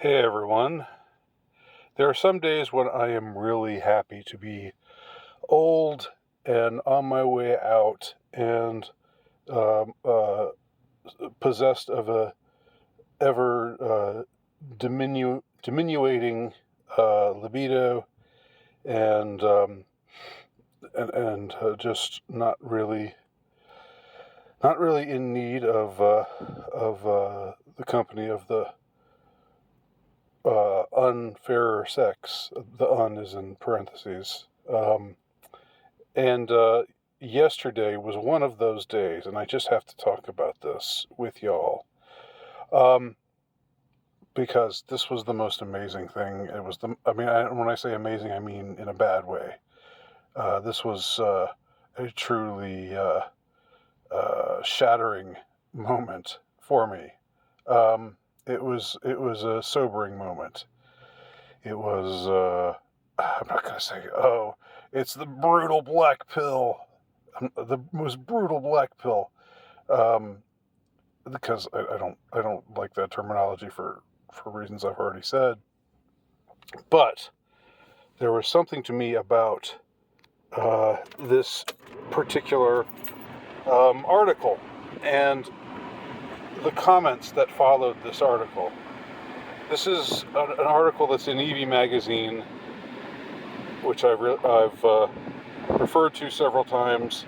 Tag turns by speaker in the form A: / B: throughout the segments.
A: Hey everyone. There are some days when I am really happy to be old and on my way out and um, uh, possessed of a ever diminuting libido and just not really in need of the company of the unfairer sex. The un is in parentheses. And yesterday was one of those days, and I just have to talk about this with y'all. Um, because this was the most amazing thing. When I say amazing, I mean in a bad way. This was a truly shattering moment for me. It was a sobering moment. It was, I'm not going to say, oh, it's the brutal black pill, the most brutal black pill, um, because I don't like that terminology for reasons I've already said. But there was something to me about this particular article and the comments that followed this article. This is an article that's in EV Magazine, which I've referred to several times.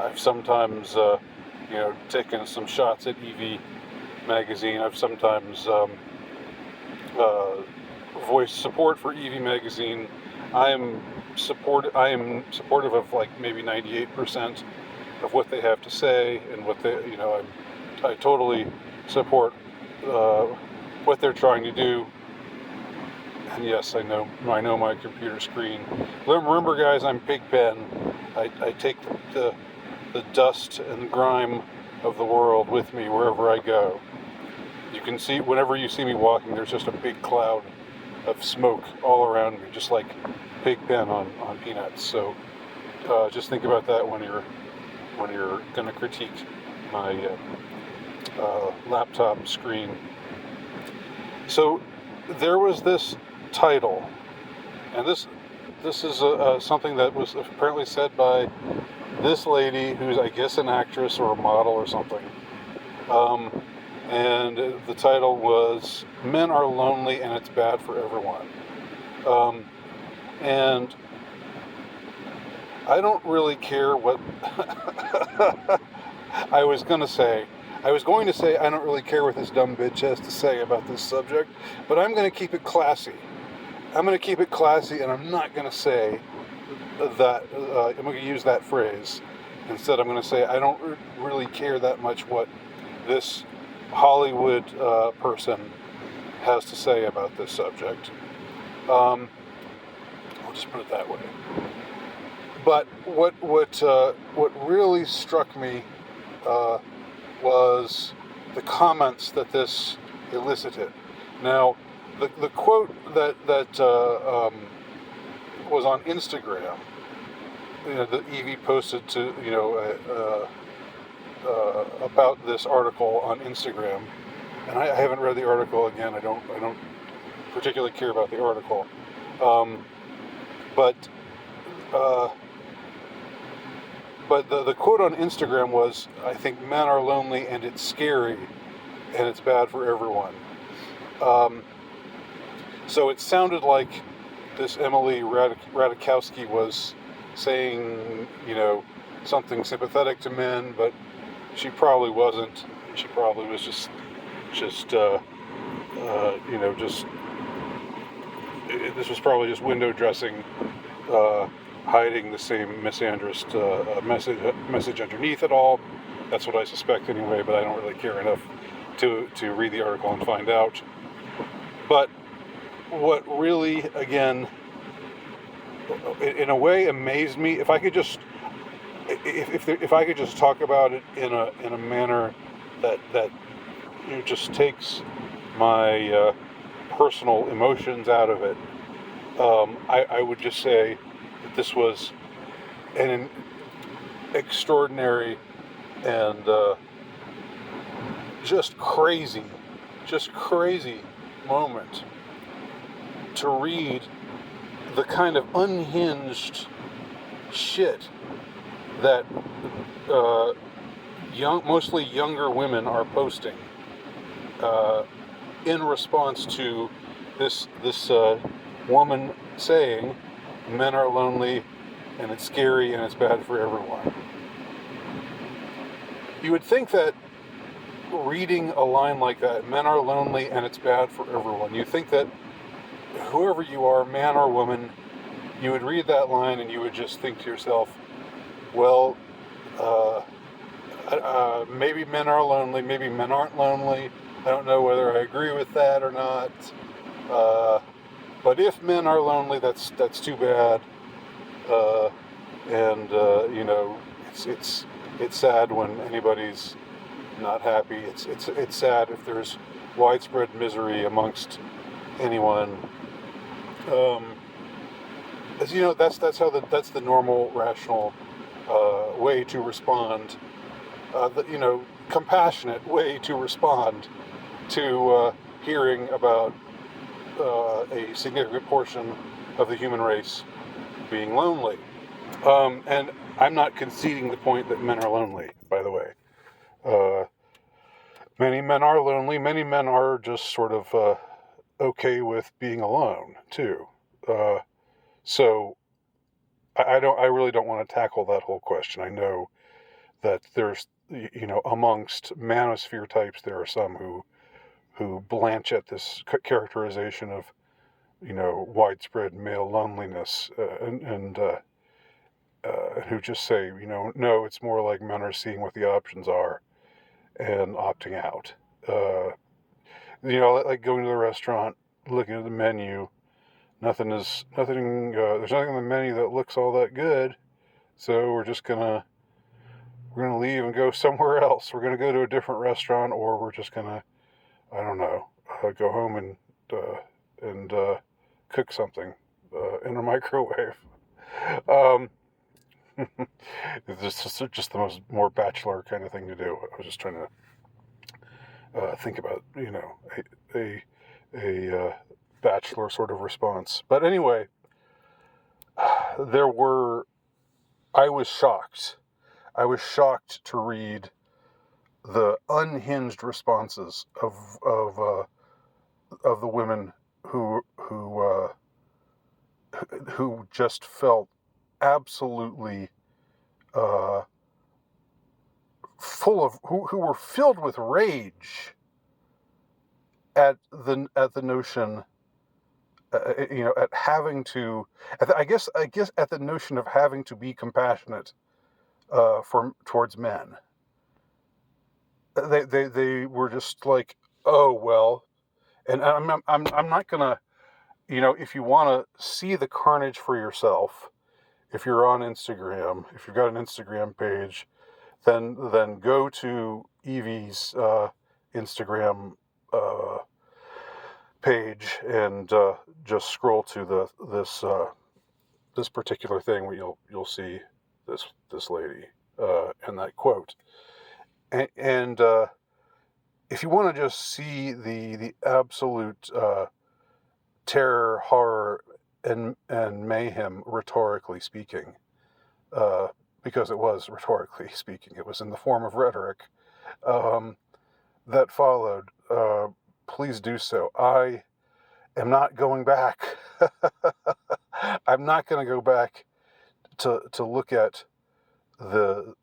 A: I've sometimes, taken some shots at EV Magazine. I've sometimes uh, voiced support for EV Magazine. I am supportive of like maybe 98% of what they have to say and what I totally support what they're trying to do. And yes, I know my computer screen. Remember, guys, I'm Pigpen. I take the dust and grime of the world with me wherever I go. You can see, whenever you see me walking, there's just a big cloud of smoke all around me, just like Pigpen on Peanuts. So just think about that when you're going to critique my laptop screen. So there was this title, and this is something that was apparently said by this lady, who's, I guess, an actress or a model or something. And the title was "Men Are Lonely and It's Bad for Everyone." And I don't really care what I was going to say. I was going to say I don't really care what this dumb bitch has to say about this subject, but I'm going to keep it classy. I'm going to keep it classy, and I'm not going to say that. I'm going to use that phrase. Instead, I'm going to say I don't really care that much what this Hollywood person has to say about this subject. I'll just put it that way. But what really struck me was the comments that this elicited. Now, the quote that was on Instagram, that Evie posted to about this article on Instagram, and I haven't read the article again. I don't particularly care about the article, but the quote on Instagram was, I think, "Men are lonely and it's scary and it's bad for everyone." So it sounded like this Emily Ratajkowski was saying, something sympathetic to men, but she probably wasn't. She probably was just this was probably just window dressing, hiding the same misandrist message underneath it all. That's what I suspect anyway, but I don't really care enough to read the article and find out. But what really, again, in a way amazed me, if I could just talk about it in a manner that just takes my personal emotions out of it, I would just say that this was an extraordinary and just crazy moment to read the kind of unhinged shit that mostly younger women are posting in response to this woman saying, "Men are lonely, and it's scary, and it's bad for everyone." You would think that reading a line like that, "Men are lonely, and it's bad for everyone," you think that whoever you are, man or woman, you would read that line and you would just think to yourself, well, maybe men are lonely, maybe men aren't lonely. I don't know whether I agree with that or not. But if men are lonely, that's too bad. And it's sad when anybody's not happy. It's sad if there's widespread misery amongst anyone. As you know, that's the normal rational way to respond. Compassionate way to respond to hearing about a significant portion of the human race being lonely. And I'm not conceding the point that men are lonely, by the way. Many men are lonely. Many men are just sort of okay with being alone too. So I really don't want to tackle that whole question. I know that there's, amongst manosphere types, there are some who blanch at this characterization of, widespread male loneliness, and who just say, no, it's more like men are seeing what the options are and opting out. Like going to the restaurant, looking at the menu, there's nothing on the menu that looks all that good, so we're gonna leave and go somewhere else. We're gonna go to a different restaurant, or we're just gonna, I don't know, go home and cook something in a microwave. It's just the more bachelor kind of thing to do. I was just trying to think about, a bachelor sort of response. But anyway, I was shocked. I was shocked to read the unhinged responses of the women who just felt absolutely who were filled with rage at the notion, at having to, I guess at the notion of having to be compassionate towards men. They were just like, oh well, and I'm not gonna, if you want to see the carnage for yourself, if you're on Instagram, if you've got an Instagram page, then go to Evie's Instagram page and just scroll to this particular thing where you'll see this lady and that quote. And if you want to just see the absolute terror, horror, and mayhem, rhetorically speaking, because it was rhetorically speaking, it was in the form of rhetoric, that followed, please do so. I am not going back. I'm not going to go back to look at the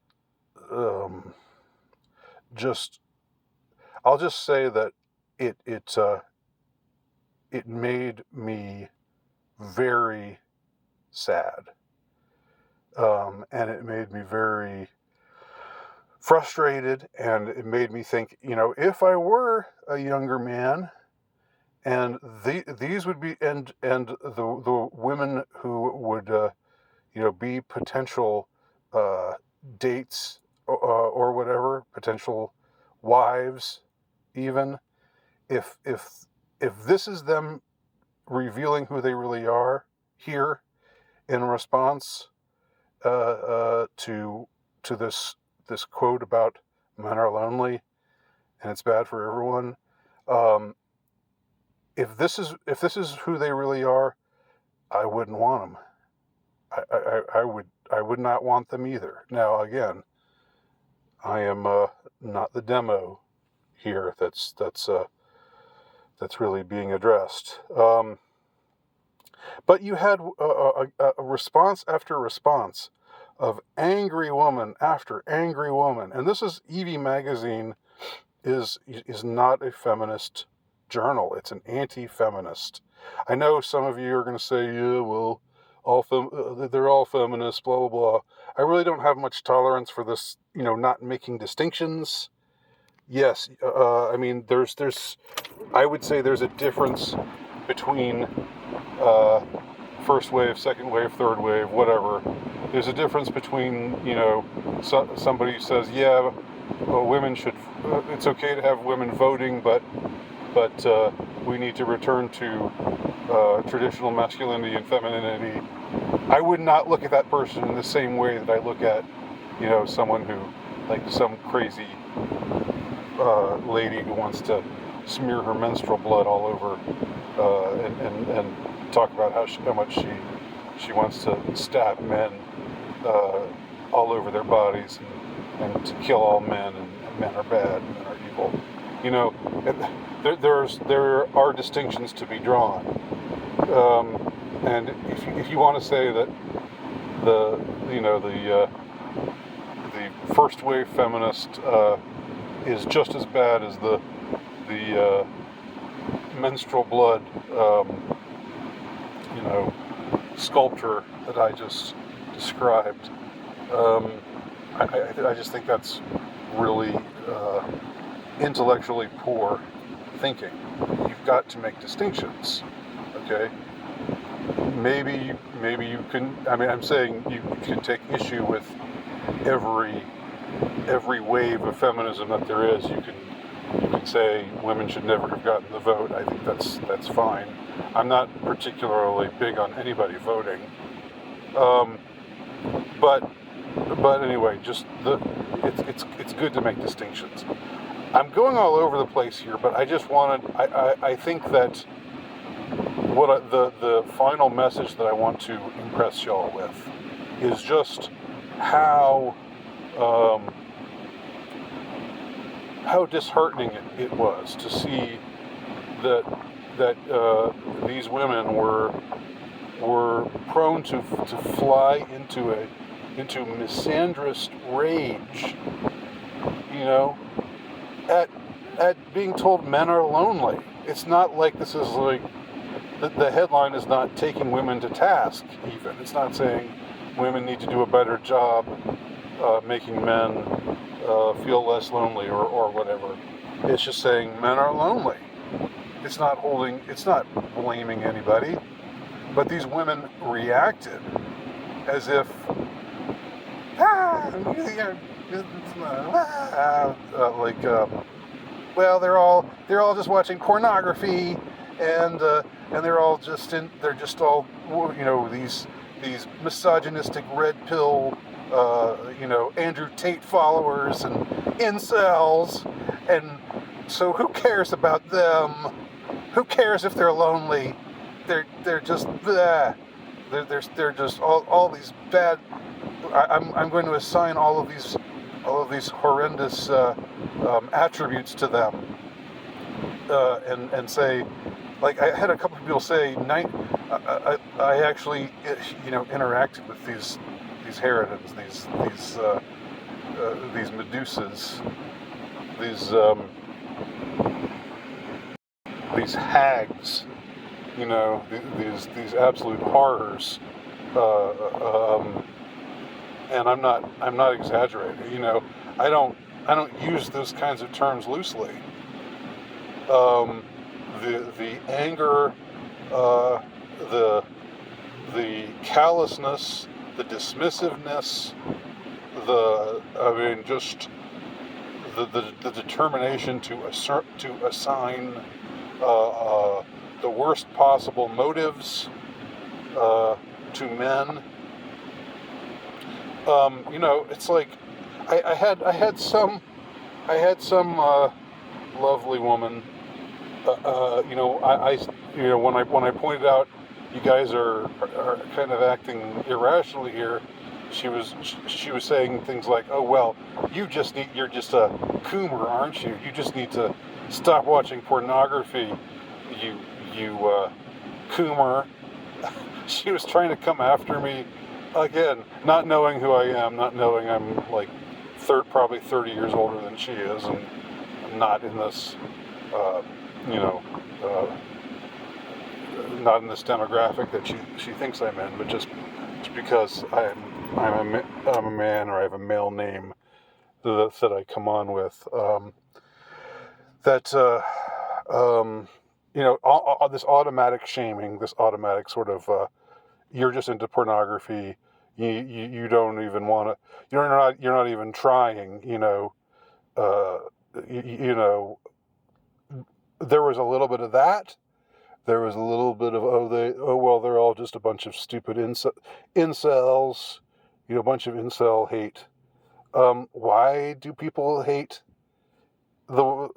A: I'll just say that it made me very sad, and it made me very frustrated, and it made me think, if I were a younger man, and these would be, and the women who would be potential dates or whatever, potential wives, even if this is them revealing who they really are here in response to this quote about men are lonely and it's bad for everyone, if this is who they really are, I wouldn't want them. I would not want them either. Now again, I am not the demo here that's really being addressed. But you had a response after response of angry woman after angry woman, and this is Evie Magazine is not a feminist journal. It's an anti-feminist. I know some of you are going to say, yeah, well, they're all feminists, blah, blah, blah. I really don't have much tolerance for this, not making distinctions. Yes, I mean, I would say there's a difference between first wave, second wave, third wave, whatever. There's a difference between, somebody says, yeah, well, women should, it's okay to have women voting, but we need to return to traditional masculinity and femininity. I would not look at that person in the same way that I look at, someone who, like some crazy lady who wants to smear her menstrual blood all over and talk about how much she wants to stab men all over their bodies and to kill all men, and men are bad, men are evil. There are distinctions to be drawn, and if you want to say that the first wave feminist is just as bad as the menstrual blood sculpture that I just described, I just think that's really intellectually poor thinking. You've got to make distinctions, okay? Maybe you can. I mean, I'm saying you can take issue with every wave of feminism that there is. You can say women should never have gotten the vote. I think that's fine. I'm not particularly big on anybody voting, but anyway, just it's good to make distinctions. I'm going all over the place here, but I just wanted. I think that the final message that I want to impress y'all with is just how disheartening it was to see that these women were prone to fly into misandrist rage, at being told men are lonely. It's not like this is like the headline is not taking women to task. Even it's not saying women need to do a better job making men feel less lonely or whatever. It's just saying men are lonely. It's not blaming anybody, but these women reacted as if well, they're all just watching pornography, and they're just all these misogynistic red pill Andrew Tate followers and incels, and so who cares about them? Who cares if they're lonely? They're just bleh. They're just all these bad. I'm going to assign all of these horrendous attributes to them, and say, like I had a couple of people say, I actually interacted with these harridans, these Medusas, these hags, these absolute horrors, and I'm not exaggerating. I don't use those kinds of terms loosely. The anger, the callousness, the dismissiveness, just the determination to assign the worst possible motives to men. It's like I had some lovely woman when I pointed out you guys are kind of acting irrationally here, she was saying things like, "Oh well, you're just a coomer, aren't you? You just need to stop watching pornography, you coomer." She was trying to come after me again, not knowing who I am, not knowing I'm like probably 30 years older than she is, and I'm not in this, uh, you know, uh, not in this demographic that she thinks I'm in, but just because I'm a man, or I have a male name that I come on with. That this automatic shaming, this automatic sort of you're just into pornography. You don't even want to. You're not even trying. Uh, you know. There was a little bit of that. There was a little bit of they're all just a bunch of stupid incels. A bunch of incel hate. Why do people hate the?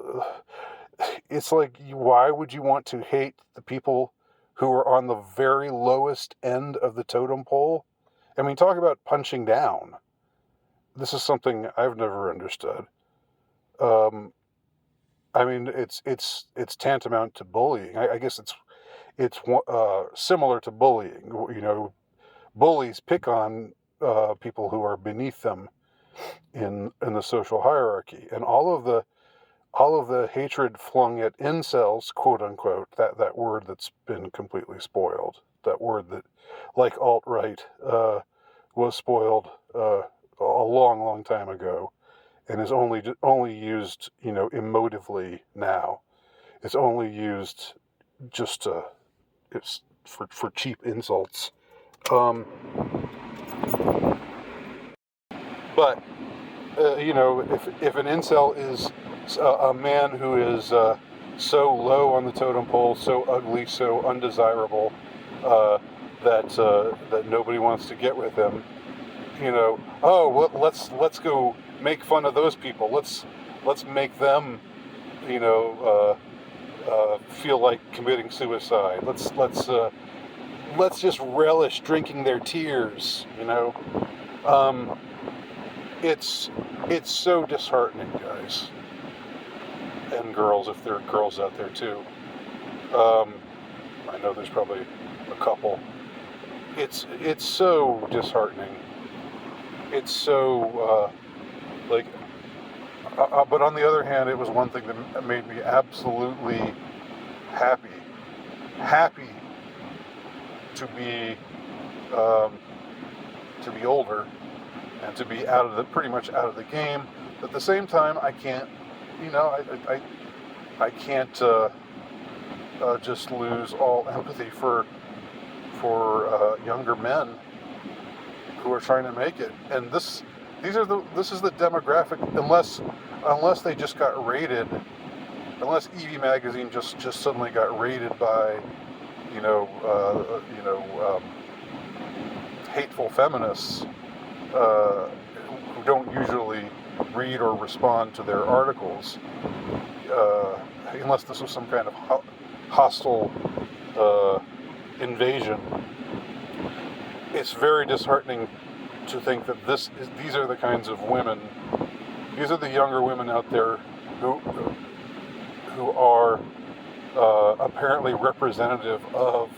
A: It's like, why would you want to hate the people who are on the very lowest end of the totem pole? I mean, talk about punching down. This is something I've never understood. Um, I mean, it's tantamount to bullying. I guess it's similar to bullying. Bullies pick on people who are beneath them in the social hierarchy, and all of the hatred flung at incels, quote unquote, that word that's been completely spoiled, that word that, like alt-right, was spoiled a long time ago, and is only used, emotively now. It's only used just it's for cheap insults. But if an incel is a man who is so low on the totem pole, so ugly, so undesirable, that nobody wants to get with him, let's go make fun of those people. Let's make them, feel like committing suicide. Let's just relish drinking their tears. Um, it's so disheartening, guys and girls, if there are girls out there too. I know there's probably a couple. It's so disheartening. It's so but on the other hand, it was one thing that made me absolutely happy to be older and to be pretty much out of the game. But at the same time, I can't, I can't just lose all empathy for younger men who are trying to make it. And this is the demographic. Unless they just got raided, unless Evie magazine just suddenly got raided by hateful feminists who don't usually read or respond to their articles, unless this was some kind of hostile invasion. It's very disheartening to think that these are the kinds of women, these are the younger women out there who are apparently representative of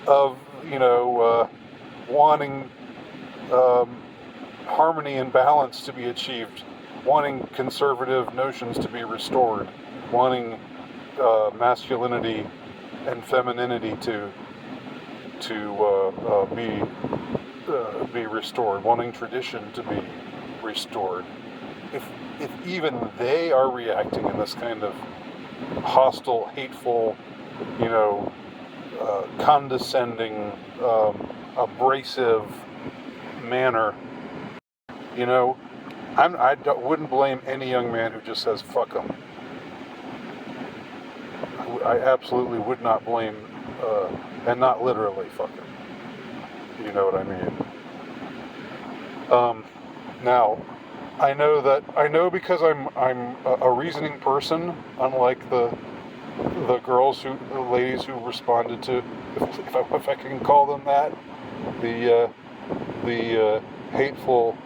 A: of wanting harmony and balance to be achieved, wanting conservative notions to be restored, wanting masculinity and femininity to be restored, wanting tradition to be restored. If even they are reacting in this kind of hostile, hateful, condescending, abrasive manner, wouldn't blame any young man who just says "fuck them." I absolutely would not blame, and not literally "fuck them." You know what I mean? Now, I know because I'm a reasoning person, unlike the ladies who responded to, if I can call them that, the hateful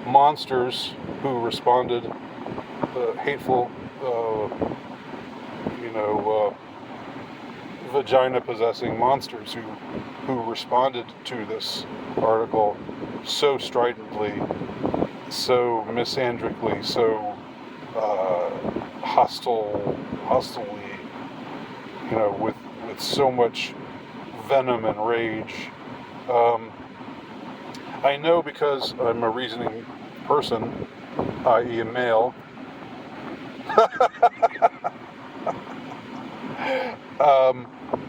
A: monsters who responded, the hateful, you know, vagina possessing monsters who responded to this article so stridently, so misandrically, so hostilely, with so much venom and rage. I know because I'm a reasoning person, i.e. a male.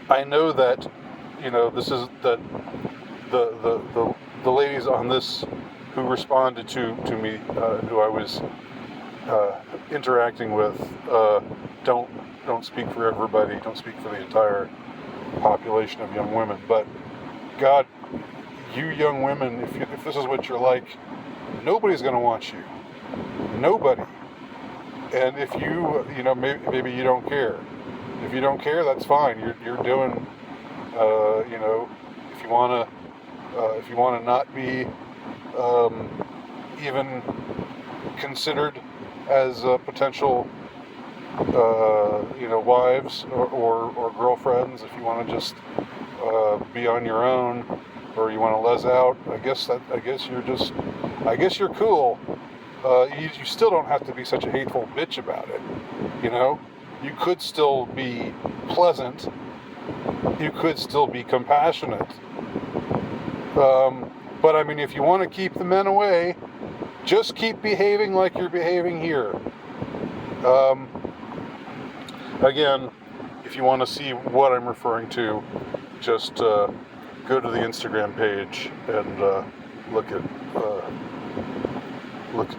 A: I know that, this is that the ladies on this who responded to me, who I was interacting with, don't speak for everybody, don't speak for the entire population of young women, but God, you young women, if this is what you're like, nobody's going to want you. Nobody. And if maybe you don't care. If you don't care, that's fine. You're doing, if you want to not be even considered as potential, wives or girlfriends, if you want to just be on your own, or you want to les out, I guess you're cool. You still don't have to be such a hateful bitch about it. You could still be pleasant. You could still be compassionate. But I mean, if you want to keep the men away, just keep behaving like you're behaving here. Again, if you want to see what I'm referring to, just go to the Instagram page and look at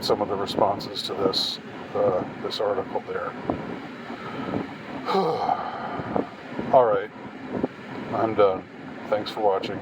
A: some of the responses to this article there. All right, I'm done. Thanks for watching.